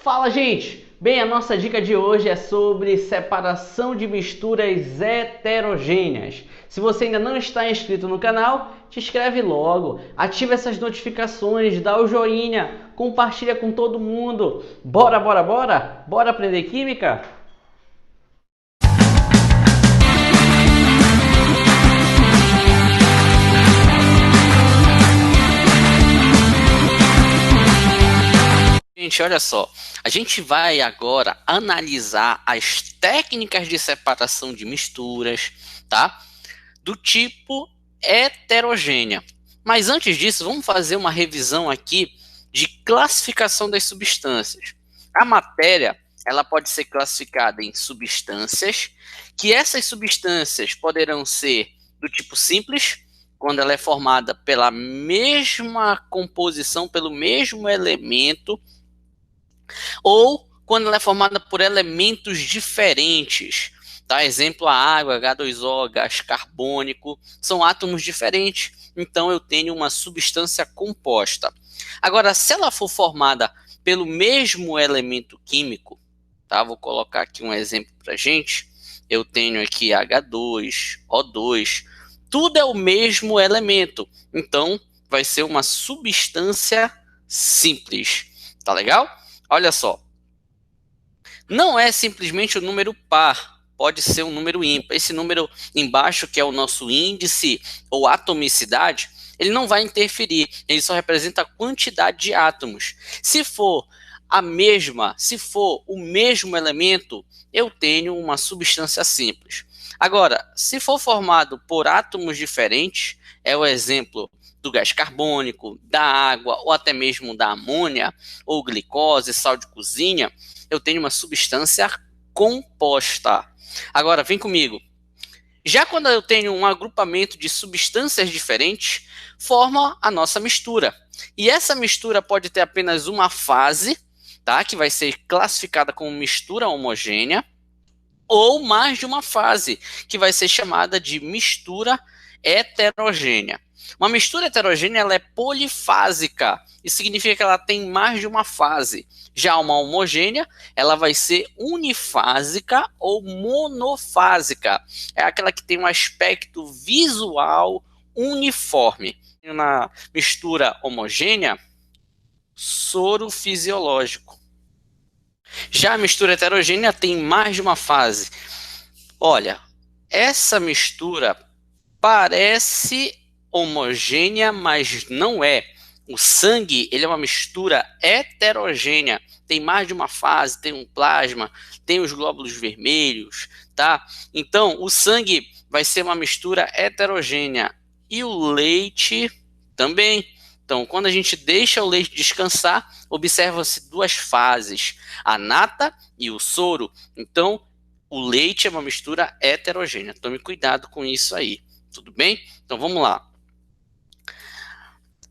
Fala, gente! Bem, a nossa dica de hoje é sobre separação de misturas heterogêneas. Se você ainda não está inscrito no canal, te inscreve logo, ativa essas notificações, dá o joinha, compartilha com todo mundo. Bora, bora, bora? Bora aprender química? Gente, olha só, a gente vai agora analisar as técnicas de separação de misturas, tá? Do tipo heterogênea. Mas antes disso, vamos fazer uma revisão aqui de classificação das substâncias. A matéria, ela pode ser classificada em substâncias, que essas substâncias poderão ser do tipo simples, quando ela é formada pela mesma composição, pelo mesmo elemento, ou quando ela é formada por elementos diferentes. Tá? Exemplo, a água, H2O, gás carbônico, são átomos diferentes, então eu tenho uma substância composta. Agora, se ela for formada pelo mesmo elemento químico, tá? Vou colocar aqui um exemplo para a gente. Eu tenho aqui H2, O2, tudo é o mesmo elemento, então vai ser uma substância simples. Tá legal? Olha só, não é simplesmente o número par, pode ser um número ímpar. Esse número embaixo, que é o nosso índice ou atomicidade, ele não vai interferir, ele só representa a quantidade de átomos. Se for a mesma, se for o mesmo elemento, eu tenho uma substância simples. Agora, se for formado por átomos diferentes, é o exemplo do gás carbônico, da água ou até mesmo da amônia ou glicose, sal de cozinha, eu tenho uma substância composta. Agora, vem comigo. Já quando eu tenho um agrupamento de substâncias diferentes, forma a nossa mistura. E essa mistura pode ter apenas uma fase, tá? Que vai ser classificada como mistura homogênea, ou mais de uma fase, que vai ser chamada de mistura heterogênea. Uma mistura heterogênea ela é polifásica, isso significa que ela tem mais de uma fase. Já uma homogênea, ela vai ser unifásica ou monofásica. É aquela que tem um aspecto visual uniforme. Na mistura homogênea, soro fisiológico. Já a mistura heterogênea tem mais de uma fase. Olha, essa mistura parece homogênea, mas não é. O sangue, ele é uma mistura heterogênea. Tem mais de uma fase, tem um plasma, tem os glóbulos vermelhos, tá? Então, o sangue vai ser uma mistura heterogênea. E o leite também. Então, quando a gente deixa o leite descansar, observa-se duas fases, a nata e o soro. Então, o leite é uma mistura heterogênea. Tome cuidado com isso aí, tudo bem? Então, vamos lá.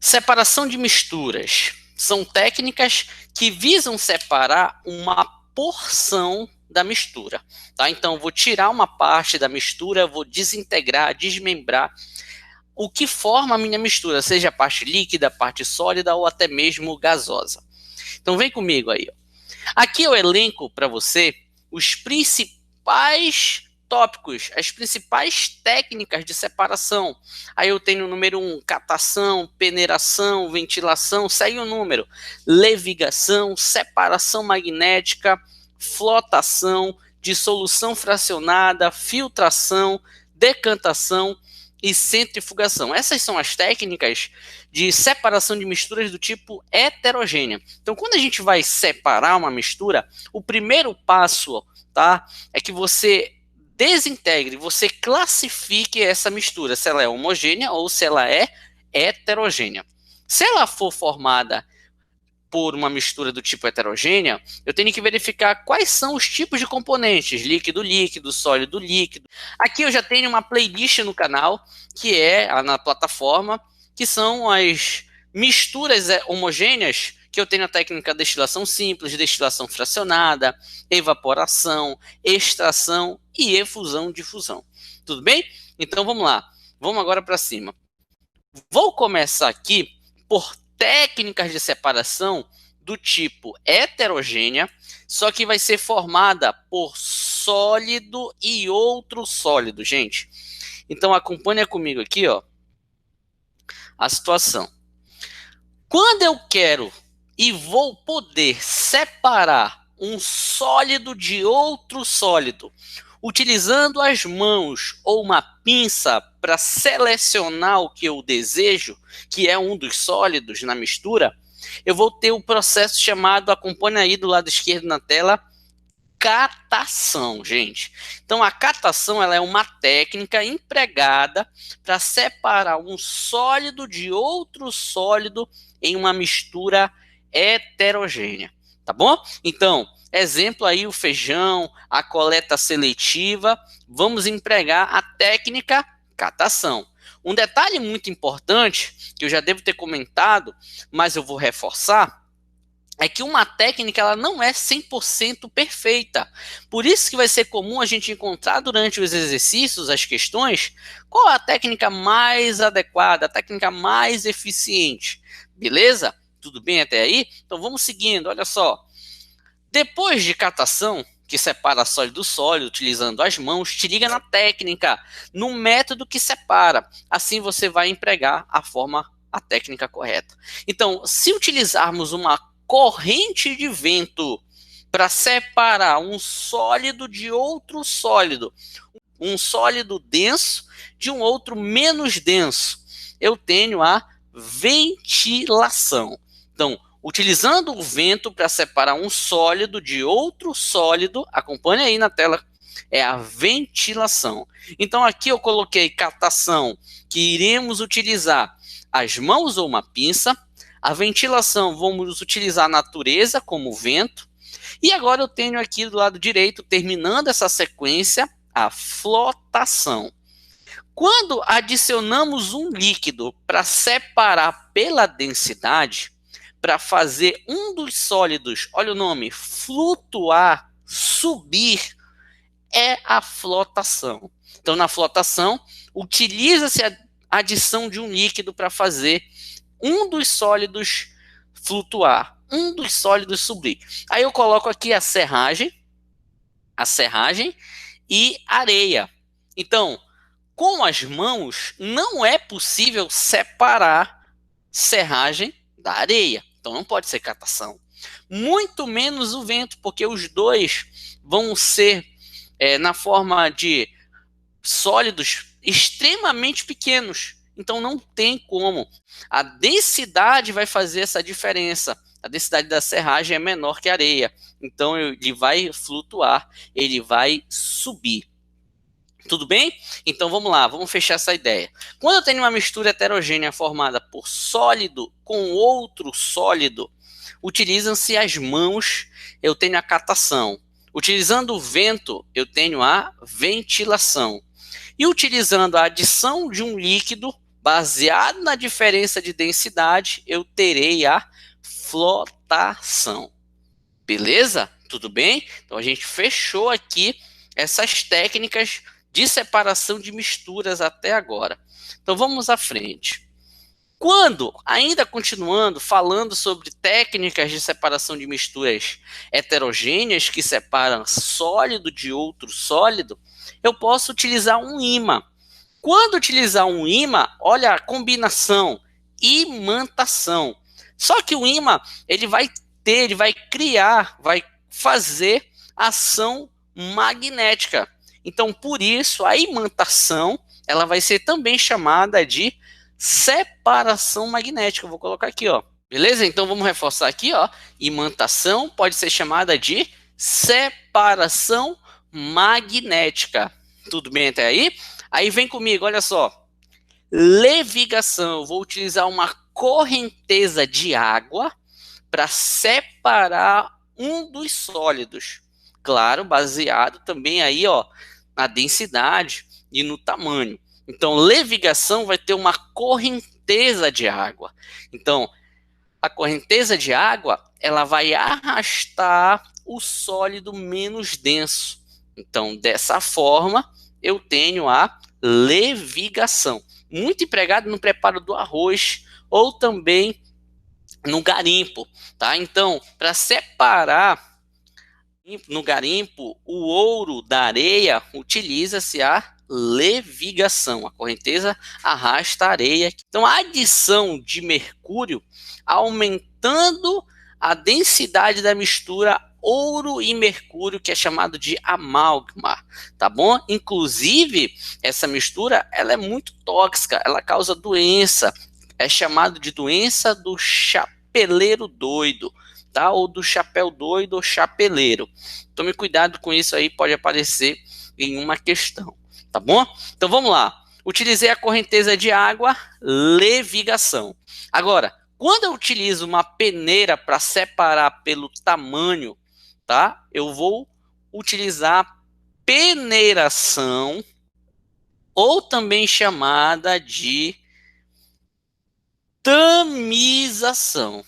Separação de misturas. São técnicas que visam separar uma porção da mistura. Tá? Então, vou tirar uma parte da mistura, vou desintegrar, desmembrar o que forma a minha mistura, seja a parte líquida, a parte sólida ou até mesmo gasosa. Então, vem comigo aí. Aqui eu elenco para você os principais tópicos, as principais técnicas de separação. Aí eu tenho o número 1, catação, peneiração, ventilação, segue o número. Levigação, separação magnética, flotação, dissolução fracionada, filtração, decantação e centrifugação. Essas são as técnicas de separação de misturas do tipo heterogênea. Então, quando a gente vai separar uma mistura, o primeiro passo, tá, é que você desintegre, você classifique essa mistura, se ela é homogênea ou se ela é heterogênea. Se ela for formada por uma mistura do tipo heterogênea, eu tenho que verificar quais são os tipos de componentes, líquido, líquido, sólido, líquido. Aqui eu já tenho uma playlist no canal, que é na plataforma, que são as misturas homogêneas, que eu tenho a técnica destilação simples, destilação fracionada, evaporação, extração e efusão, difusão. Tudo bem? Então vamos lá. Vamos agora para cima. Vou começar aqui por técnicas de separação do tipo heterogênea, só que vai ser formada por sólido e outro sólido, gente. Então acompanha comigo aqui, ó, a situação. Quando eu quero e vou poder separar um sólido de outro sólido, utilizando as mãos ou uma pinça para selecionar o que eu desejo, que é um dos sólidos na mistura, eu vou ter o processo chamado, acompanha aí do lado esquerdo na tela, catação, gente. Então, a catação ela é uma técnica empregada para separar um sólido de outro sólido em uma mistura heterogênea, tá bom? Então, exemplo aí o feijão, a coleta seletiva, vamos empregar a técnica catação. Um detalhe muito importante, que eu já devo ter comentado, mas eu vou reforçar, é que uma técnica ela não é 100% perfeita. Por isso que vai ser comum a gente encontrar durante os exercícios, as questões, qual a técnica mais adequada, a técnica mais eficiente. Beleza? Tudo bem até aí? Então vamos seguindo, olha só. Depois de catação, que separa sólido do sólido, utilizando as mãos, te liga na técnica, no método que separa. Assim você vai empregar a técnica correta. Então, se utilizarmos uma corrente de vento para separar um sólido de outro sólido, um sólido denso de um outro menos denso, eu tenho a ventilação. Então, utilizando o vento para separar um sólido de outro sólido, acompanha aí na tela, é a ventilação. Então, aqui eu coloquei catação, que iremos utilizar as mãos ou uma pinça. A ventilação, vamos utilizar a natureza como vento. E agora eu tenho aqui do lado direito, terminando essa sequência, a flotação. Quando adicionamos um líquido para separar pela densidade, para fazer um dos sólidos, olha o nome, flutuar, subir, é a flotação. Então, na flotação, utiliza-se a adição de um líquido para fazer um dos sólidos flutuar, um dos sólidos subir. Aí eu coloco aqui a serragem e areia. Então, com as mãos, não é possível separar serragem da areia. Então, não pode ser catação. Muito menos o vento, porque os dois vão ser na forma de sólidos extremamente pequenos. Então, não tem como. A densidade vai fazer essa diferença. A densidade da serragem é menor que a areia. Então, ele vai flutuar, ele vai subir. Tudo bem? Então vamos lá, vamos fechar essa ideia. Quando eu tenho uma mistura heterogênea formada por sólido com outro sólido, utilizam-se as mãos, eu tenho a catação. Utilizando o vento, eu tenho a ventilação. E utilizando a adição de um líquido, baseado na diferença de densidade, eu terei a flotação. Beleza? Tudo bem? Então a gente fechou aqui essas técnicas de separação de misturas até agora. Então vamos à frente. Quando, ainda continuando falando sobre técnicas de separação de misturas heterogêneas que separam sólido de outro sólido, eu posso utilizar um ímã. Quando utilizar um ímã, olha a combinação, imantação. Só que o ímã, ele vai criar, vai fazer ação magnética. Então, por isso, a imantação, ela vai ser também chamada de separação magnética. Eu vou colocar aqui, ó. Beleza? Então, vamos reforçar aqui, ó. Imantação pode ser chamada de separação magnética. Tudo bem até aí? Aí vem comigo, olha só. Levigação. Eu vou utilizar uma correnteza de água para separar um dos sólidos. Claro, baseado também aí, ó, na densidade e no tamanho. Então, levigação vai ter uma correnteza de água. Então, a correnteza de água, ela vai arrastar o sólido menos denso. Então, dessa forma, eu tenho a levigação. Muito empregado no preparo do arroz ou também no garimpo, tá? Então, para separar no garimpo o ouro da areia, utiliza-se a levigação. A correnteza arrasta a areia. Então, a adição de mercúrio aumentando a densidade da mistura ouro e mercúrio, que é chamado de amálgama, tá bom? Inclusive, essa mistura, ela é muito tóxica, ela causa doença, é chamado de doença do chapeleiro doido, tá? Ou do chapéu doido ou chapeleiro. Tome cuidado com isso aí, pode aparecer em uma questão, tá bom? Então vamos lá. Utilizei a correnteza de água, levigação. Agora, quando eu utilizo uma peneira para separar pelo tamanho, tá? Eu vou utilizar peneiração, ou também chamada de tamização,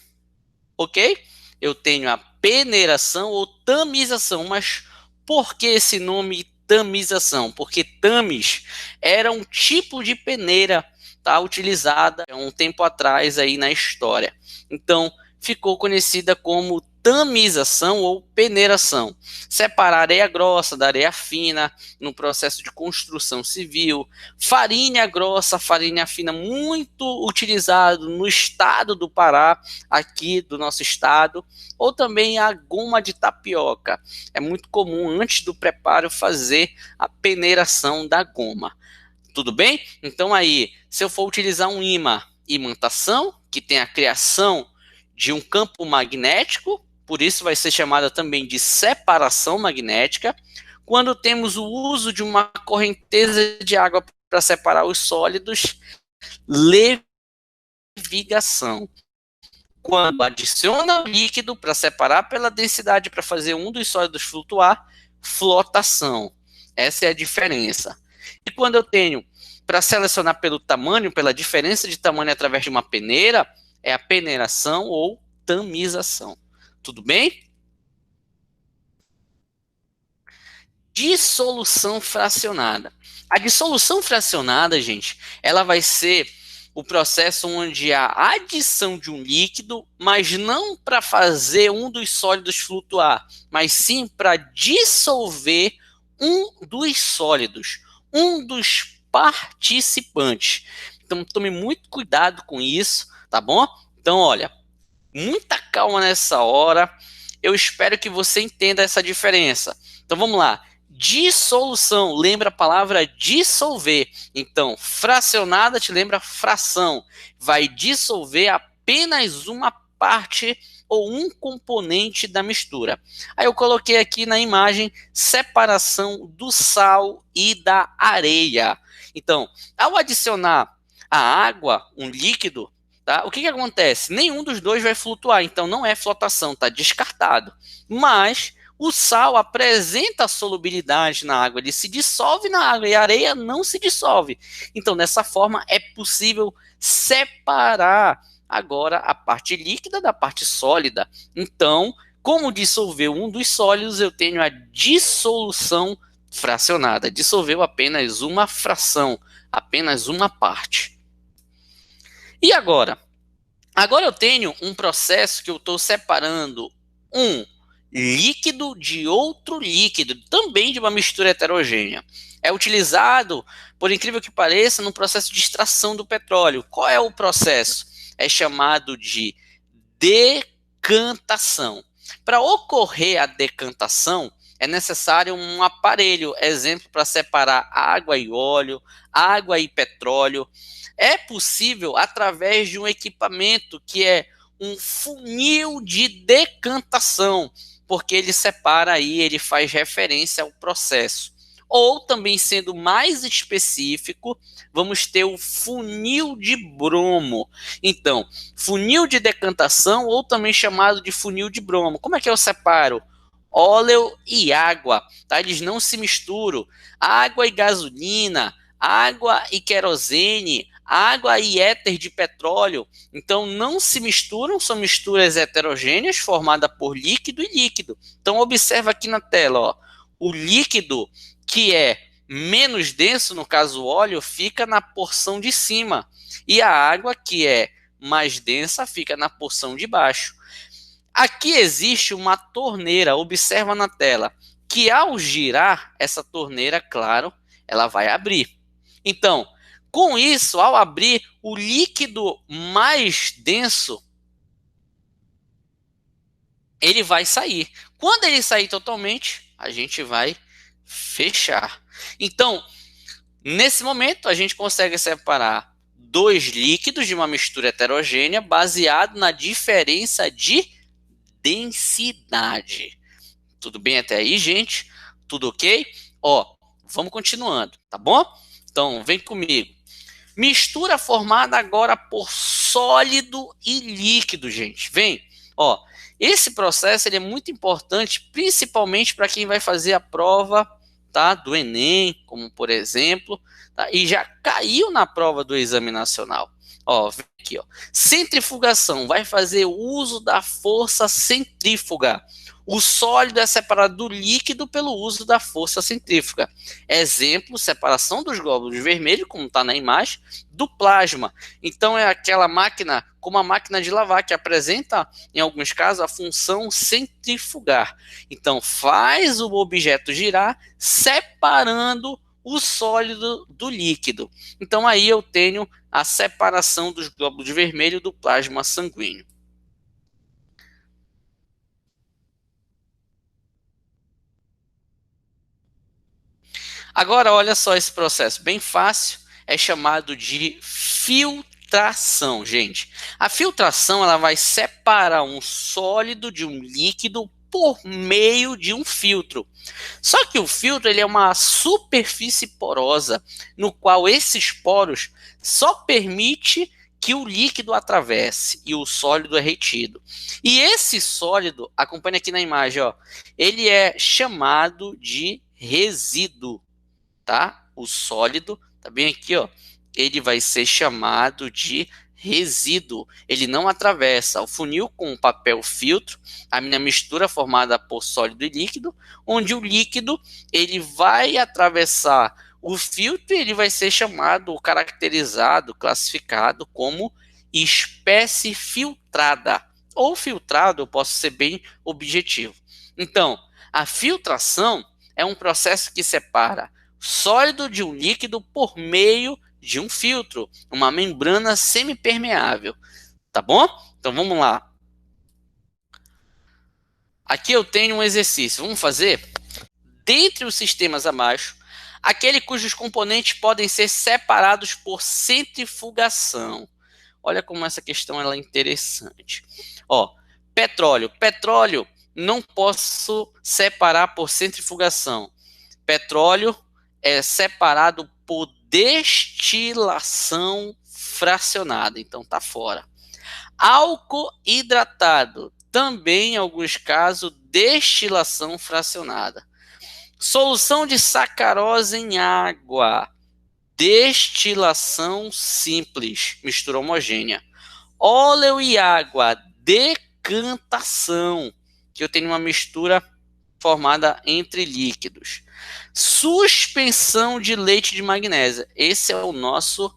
ok? Eu tenho a peneiração ou tamização, mas por que esse nome tamização? Porque tamis era um tipo de peneira, tá, utilizada há um tempo atrás aí na história. Então, ficou conhecida como tamização ou peneiração. Separar areia grossa da areia fina no processo de construção civil. Farinha grossa, farinha fina, muito utilizado no estado do Pará, aqui do nosso estado, ou também a goma de tapioca. É muito comum, antes do preparo, fazer a peneiração da goma. Tudo bem? Então aí, se eu for utilizar um ímã, imantação, que tem a criação de um campo magnético, por isso vai ser chamada também de separação magnética. Quando temos o uso de uma correnteza de água para separar os sólidos, levigação. Quando adiciona o líquido para separar pela densidade para fazer um dos sólidos flutuar, flotação. Essa é a diferença. E quando eu tenho para selecionar pelo tamanho, pela diferença de tamanho através de uma peneira, é a peneiração ou tamização. Tudo bem? Dissolução fracionada. A dissolução fracionada, gente, ela vai ser o processo onde a adição de um líquido, mas não para fazer um dos sólidos flutuar, mas sim para dissolver um dos sólidos, um dos participantes. Então, tome muito cuidado com isso, tá bom? Então, olha, muita calma nessa hora. Eu espero que você entenda essa diferença. Então, vamos lá. Dissolução, lembra a palavra dissolver. Então, fracionada te lembra fração. Vai dissolver apenas uma parte ou um componente da mistura. Aí eu coloquei aqui na imagem separação do sal e da areia. Então, ao adicionar a água, um líquido, tá, o que acontece? Nenhum dos dois vai flutuar, então não é flotação, está descartado. Mas o sal apresenta a solubilidade na água, ele se dissolve na água e a areia não se dissolve. Então, dessa forma, é possível separar agora a parte líquida da parte sólida. Então, como dissolveu um dos sólidos, eu tenho a dissolução fracionada. Dissolveu apenas uma fração, apenas uma parte. E agora? Agora eu tenho um processo que eu estou separando um líquido de outro líquido, também de uma mistura heterogênea. É utilizado, por incrível que pareça, no processo de extração do petróleo. Qual é o processo? É chamado de decantação. Para ocorrer a decantação, é necessário um aparelho, exemplo, para separar água e óleo, água e petróleo. É possível através de um equipamento que é um funil de decantação, porque ele separa aí, ele faz referência ao processo. Ou também, sendo mais específico, vamos ter o funil de bromo. Então, funil de decantação, ou também chamado de funil de bromo. Como é que eu separo? Óleo e água, tá? Eles não se misturam. Água e gasolina, água e querosene, água e éter de petróleo, então não se misturam, são misturas heterogêneas formadas por líquido e líquido. Então observa aqui na tela, ó, o líquido que é menos denso, no caso o óleo, fica na porção de cima, e a água que é mais densa fica na porção de baixo. Aqui existe uma torneira, observa na tela, que ao girar essa torneira, claro, ela vai abrir. Então, com isso, ao abrir, o líquido mais denso, ele vai sair. Quando ele sair totalmente, a gente vai fechar. Então, nesse momento, a gente consegue separar dois líquidos de uma mistura heterogênea baseado na diferença de densidade. Tudo bem até aí, gente? Tudo ok? Ó, vamos continuando, tá bom? Então, vem comigo. Mistura formada agora por sólido e líquido, gente. Vem, ó. Esse processo ele é muito importante, principalmente para quem vai fazer a prova, tá, do Enem, como por exemplo, tá, e já caiu na prova do Exame Nacional. Ó, vem aqui, ó. Centrifugação vai fazer uso da força centrífuga. O sólido é separado do líquido pelo uso da força centrífuga. Exemplo, separação dos glóbulos vermelhos, como está na imagem, do plasma. Então, é aquela máquina, como a máquina de lavar, que apresenta, em alguns casos, a função centrifugar. Então, faz o objeto girar, separando o sólido do líquido. Então, aí eu tenho a separação dos glóbulos vermelhos do plasma sanguíneo. Agora, olha só esse processo, bem fácil, é chamado de filtração, gente. A filtração ela vai separar um sólido de um líquido por meio de um filtro. Só que o filtro ele é uma superfície porosa, no qual esses poros só permite que o líquido atravesse e o sólido é retido. E esse sólido, acompanha aqui na imagem, ó, ele é chamado de resíduo. Tá? O sólido, tá bem aqui, ó, ele vai ser chamado de resíduo. Ele não atravessa o funil com o papel filtro, a minha mistura formada por sólido e líquido, onde o líquido ele vai atravessar o filtro e ele vai ser chamado, caracterizado, classificado como espécie filtrada. Ou filtrado, eu posso ser bem objetivo. Então, a filtração é um processo que separa sólido de um líquido por meio de um filtro, uma membrana semipermeável, tá bom? Então vamos lá. Aqui eu tenho um exercício, vamos fazer? Dentre os sistemas abaixo, aquele cujos componentes podem ser separados por centrifugação. Olha como essa questão ela é interessante. Ó, petróleo. Petróleo não posso separar por centrifugação. Petróleo é separado por destilação fracionada, então tá fora. Álcool hidratado, também em alguns casos destilação fracionada. Solução de sacarose em água, destilação simples, mistura homogênea. Óleo e água, decantação, que eu tenho uma mistura formada entre líquidos. Suspensão de leite de magnésia. Esse é o nosso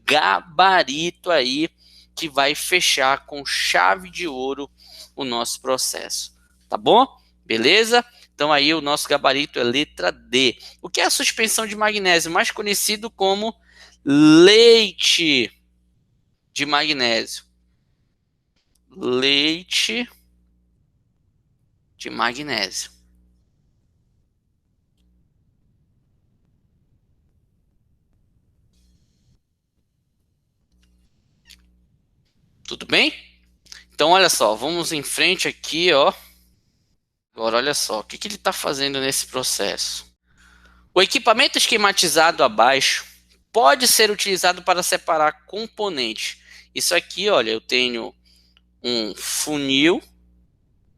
gabarito aí que vai fechar com chave de ouro o nosso processo. Tá bom? Beleza? Então aí o nosso gabarito é letra D. O que é a suspensão de magnésio? Mais conhecido como leite de magnésio. Leite de magnésio. Tudo bem? Então, olha só, vamos em frente aqui, ó. Agora, olha só, o que ele está fazendo nesse processo? O equipamento esquematizado abaixo pode ser utilizado para separar componentes. Isso aqui, olha, eu tenho um funil,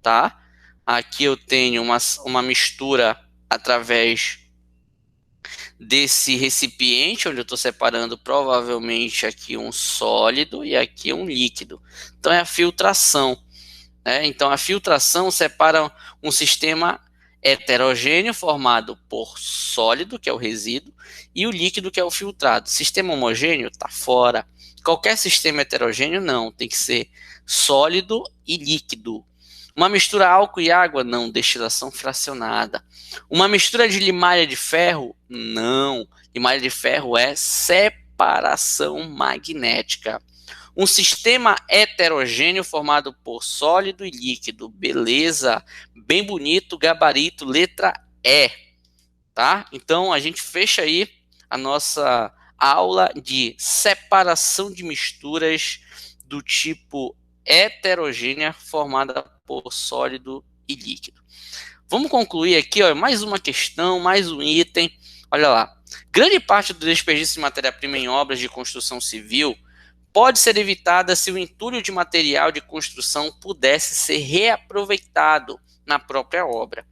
tá? Aqui eu tenho uma mistura através desse recipiente, onde eu estou separando provavelmente aqui um sólido e aqui um líquido. Então é a filtração, né? Então a filtração separa um sistema heterogêneo formado por sólido, que é o resíduo, e o líquido, que é o filtrado. Sistema homogêneo está fora. Qualquer sistema heterogêneo não, tem que ser sólido e líquido. Uma mistura álcool e água, não, destilação fracionada. Uma mistura de limalha de ferro, não. Limalha de ferro é separação magnética. Um sistema heterogêneo formado por sólido e líquido, beleza, bem bonito, gabarito, letra E, tá? Então a gente fecha aí a nossa aula de separação de misturas do tipo heterogênea formada por sólido e líquido. Vamos concluir aqui, ó, mais uma questão, mais um item. Olha lá. Grande parte do desperdício de matéria-prima em obras de construção civil pode ser evitada se o entulho de material de construção pudesse ser reaproveitado na própria obra.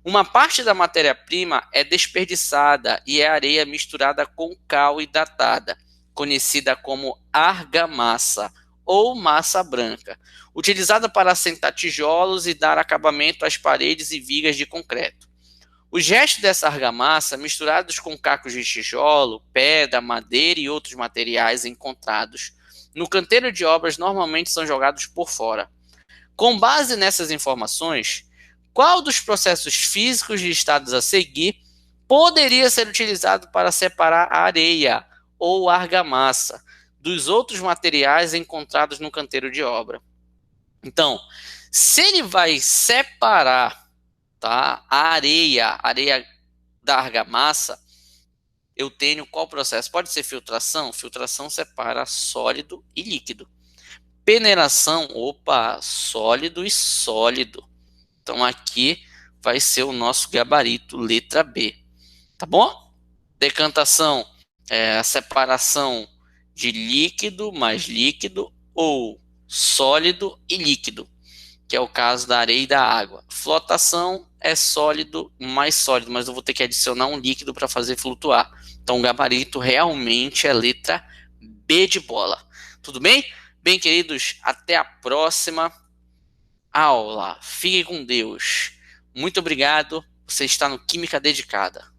Uma parte da matéria-prima é desperdiçada e é areia misturada com cal e datada, conhecida como argamassa ou massa branca, utilizada para assentar tijolos e dar acabamento às paredes e vigas de concreto. Os restos dessa argamassa, misturados com cacos de tijolo, pedra, madeira e outros materiais encontrados no canteiro de obras, normalmente são jogados por fora. Com base nessas informações, qual dos processos físicos listados a seguir poderia ser utilizado para separar a areia ou argamassa dos outros materiais encontrados no canteiro de obra? Então, se ele vai separar, tá, a areia da argamassa, eu tenho qual processo? Pode ser filtração? Filtração separa sólido e líquido. Peneiração, opa, sólido e sólido. Então aqui vai ser o nosso gabarito, letra B. Tá bom? Decantação é a separação de líquido mais líquido ou sólido e líquido, que é o caso da areia e da água. Flotação é sólido mais sólido, mas eu vou ter que adicionar um líquido para fazer flutuar. Então o gabarito realmente é letra B de bola. Tudo bem? Bem, queridos, até a próxima aula. Fique com Deus. Muito obrigado. Você está no Química Dedicada.